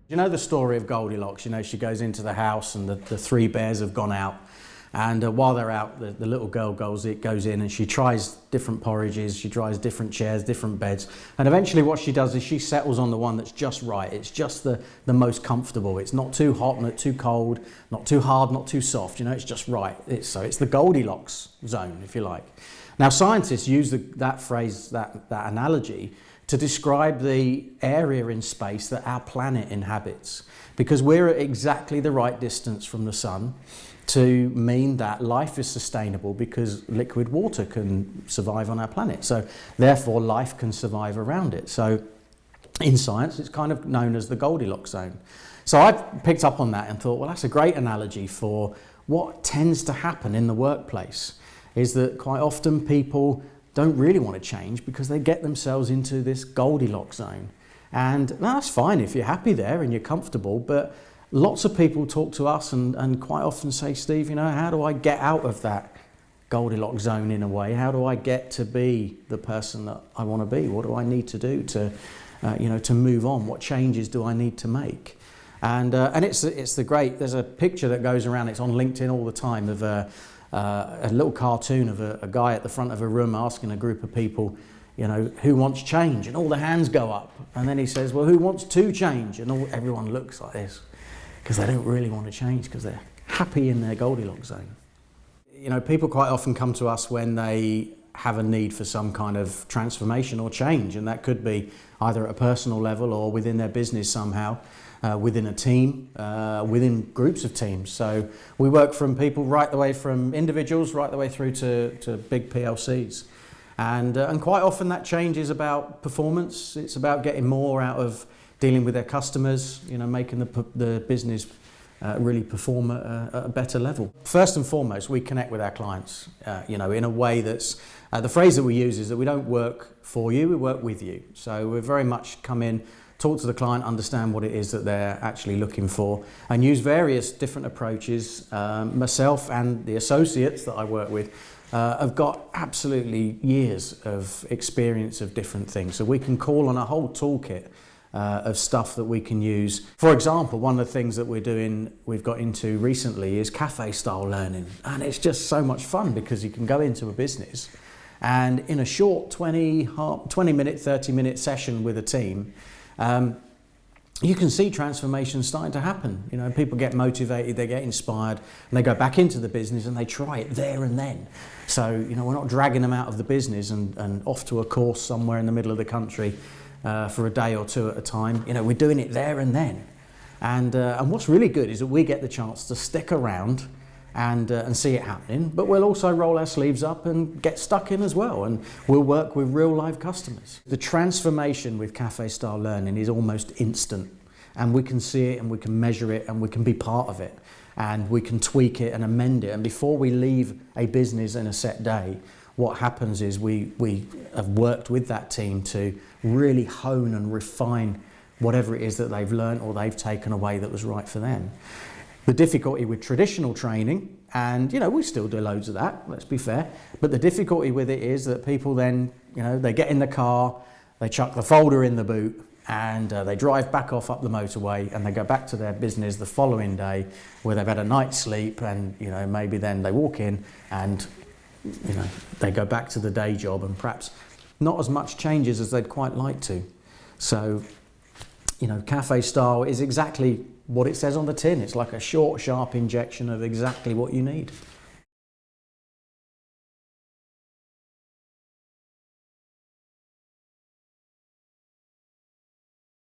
You know the story of Goldilocks. You know, she goes into the house and the three bears have gone out, and while they're out, the little girl goes in and she tries different porridges, she tries different chairs, different beds, and eventually what she does is she settles on the one that's just right. It's just the most comfortable. It's not too hot, not too cold, not too hard, not too soft. You know, it's just right. It's the Goldilocks zone, if you like. Now, scientists use that phrase, that analogy, to describe the area in space that our planet inhabits, because we're at exactly the right distance from the sun to mean that life is sustainable, because liquid water can survive on our planet. So therefore life can survive around it. So in science, it's kind of known as the Goldilocks zone. So I picked up on that and thought, well, that's a great analogy for what tends to happen in the workplace, is that quite often people don't really want to change because they get themselves into this Goldilocks zone. And that's fine if you're happy there and you're comfortable, but lots of people talk to us and quite often say, Steve, you know, how do I get out of that Goldilocks zone in a way? How do I get to be the person that I want to be? What do I need to do to move on? What changes do I need to make? And it's the great, there's a picture that goes around, it's on LinkedIn all the time, of a little cartoon of a guy at the front of a room asking a group of people, you know, who wants change? And all the hands go up. And then he says, well, who wants to change? And everyone looks like this, because they don't really want to change, because they're happy in their Goldilocks zone. You know, people quite often come to us when they have a need for some kind of transformation or change, and that could be either at a personal level or within their business somehow, within a team, within groups of teams. So we work from people right the way from individuals right the way through to big PLCs. And quite often that change is about performance. It's about getting more out of dealing with their customers, you know, making the business really perform at a better level. First and foremost, we connect with our clients, you know, in a way that's, the phrase that we use is that we don't work for you, we work with you. So we very much come in, talk to the client, understand what it is that they're actually looking for, and use various different approaches. Myself and the associates that I work with have got absolutely years of experience of different things. So we can call on a whole toolkit of stuff that we can use. For example, one of the things that we've got into recently is cafe style learning. And it's just so much fun, because you can go into a business and in a short 20 minute, 30 minute session with a team, you can see transformation starting to happen. You know, people get motivated, they get inspired, and they go back into the business and they try it there and then. So, you know, we're not dragging them out of the business and off to a course somewhere in the middle of the country for a day or two at a time. You know, we're doing it there and then. And what's really good is that we get the chance to stick around and see it happening, but we'll also roll our sleeves up and get stuck in as well, and we'll work with real live customers. The transformation with cafe style learning is almost instant, and we can see it and we can measure it and we can be part of it, and we can tweak it and amend it. And before we leave a business in a set day, what happens is we have worked with that team to really hone and refine whatever it is that they've learned or they've taken away that was right for them. The difficulty with traditional training, and you know, we still do loads of that, let's be fair, but the difficulty with it is that people then, you know, they get in the car, they chuck the folder in the boot, and they drive back off up the motorway, and they go back to their business the following day where they've had a night's sleep, and you know, maybe then they walk in and you know, they go back to the day job, and perhaps not as much changes as they'd quite like to. So, you know, cafe style is exactly what it says on the tin. It's like a short, sharp injection of exactly what you need.